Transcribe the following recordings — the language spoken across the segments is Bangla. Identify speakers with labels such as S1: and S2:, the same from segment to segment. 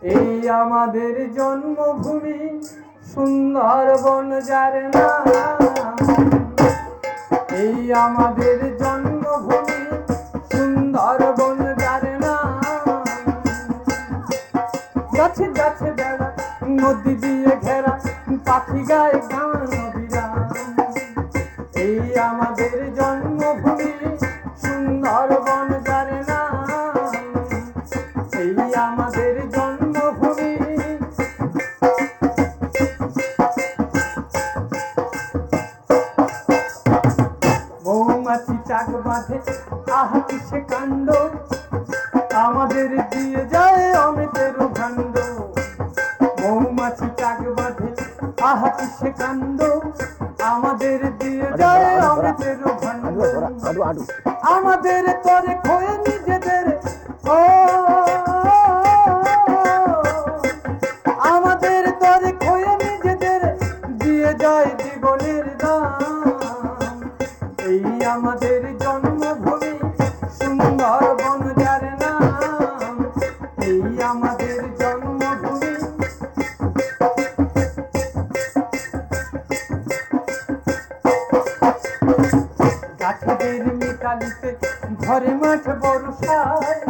S1: এই আমাদের জন্মভূমি সুন্দরবন যার নাম, এই আমাদের জন্মভূমি সুন্দরবন যার নাম। গাছে গাছে বেড়া, নদী দিয়ে ঘেরা, পাখি গায়ে গান অবিরাম। এই আমাদের জন্মভূমি সুন্দরবন যার নাম, এই আমাদের জন্মভূমি। মৌমাছি চাক বাঁধে, আহা কিসে কাণ্ড, আমাদের দিয়ে যায় অমৃতের ভাণ্ড। মৌমাছি চাক বাঁধে, আহা কিসে কাণ্ড, আমাদের দিয়ে যায় অমৃতের ভাণ্ড। আমাদের তরে খোয়ে নিজেদের, ও আমাদের তরে খোয়ে নিজেদের, দিয়ে যায় জীবনের দাম। এই আমাদের জন্মভূমি সুন্দরবন যার নাম, এই আমাদের জন্মভূমি। গাছেদের মিতালিতে ঘরে মাঠ বর্ষায়,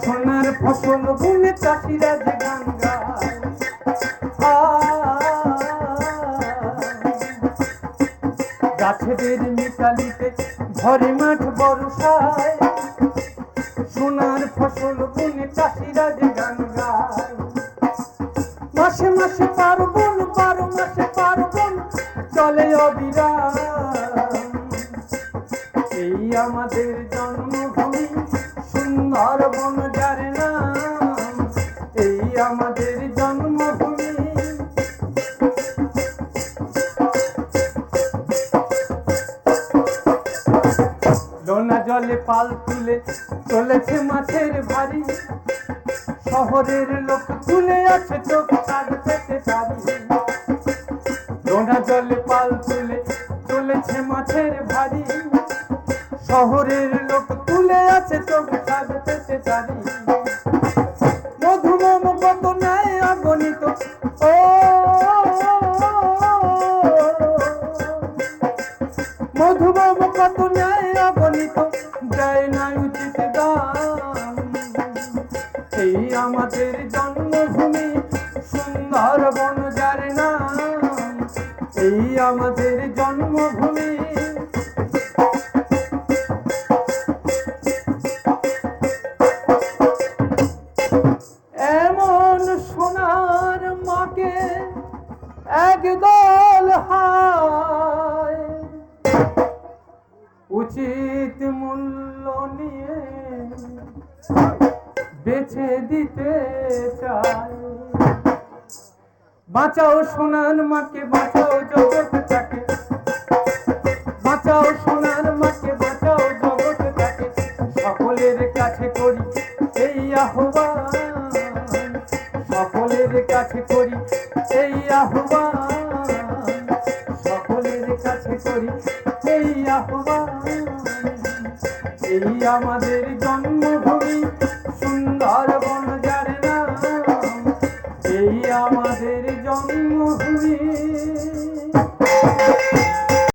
S1: সোনার ফসল বুনে চাষিরা যে গান গায়। গাছেদের মিতালিতে ঘরে মাঠ বর্ষায়, সোনার ফসল বুনে চাষিরা যে গান গায়। মাসে মাসে পার্বণ, 12 মাসে পার্বণ চলে অবিরাম। এই আমাদের জন্মভূমি সুন্দরবন যার নাম, এই আমাদের জন্মভূমি। লোনা জলে পাল তুলে চলেছে মাছের ভারী, শহরের লোক তুলে আছে চোখ চাঁদ পেতে পারি। লোনা জলে পাল তুলে চলেছে মাছের ভারী, শহরের লোক তুলে আছে চোখ চাঁদ পেতে পারি। মধুমম কত নেয় অগণিত, ও মধুমম কত নেয় অগণিত, দেয় না উচিত দাম। এই আমাদের জন্মভূমি সুন্দরবন যার নাম, এই আমাদের জন্মভূমি। এমন সোনার মাকে একদল হায়, উচিত মূল্য নিয়ে বেচে দিতে চায়। বাঁচাও সোনার মাকে, বাঁচাও জগৎটাকে, বাঁচাও সোনার মাকে, বাঁচাও জগৎটাকে। সকলের কাছে করি এই আহ্বান, সকলের কাছে করি এই আহ্বান, সকলের কাছে করি এই আহ্বান। এই আমাদের জন্মভূমি সুন্দরবন যার নাম, এই আমাদের জন্মভূমি।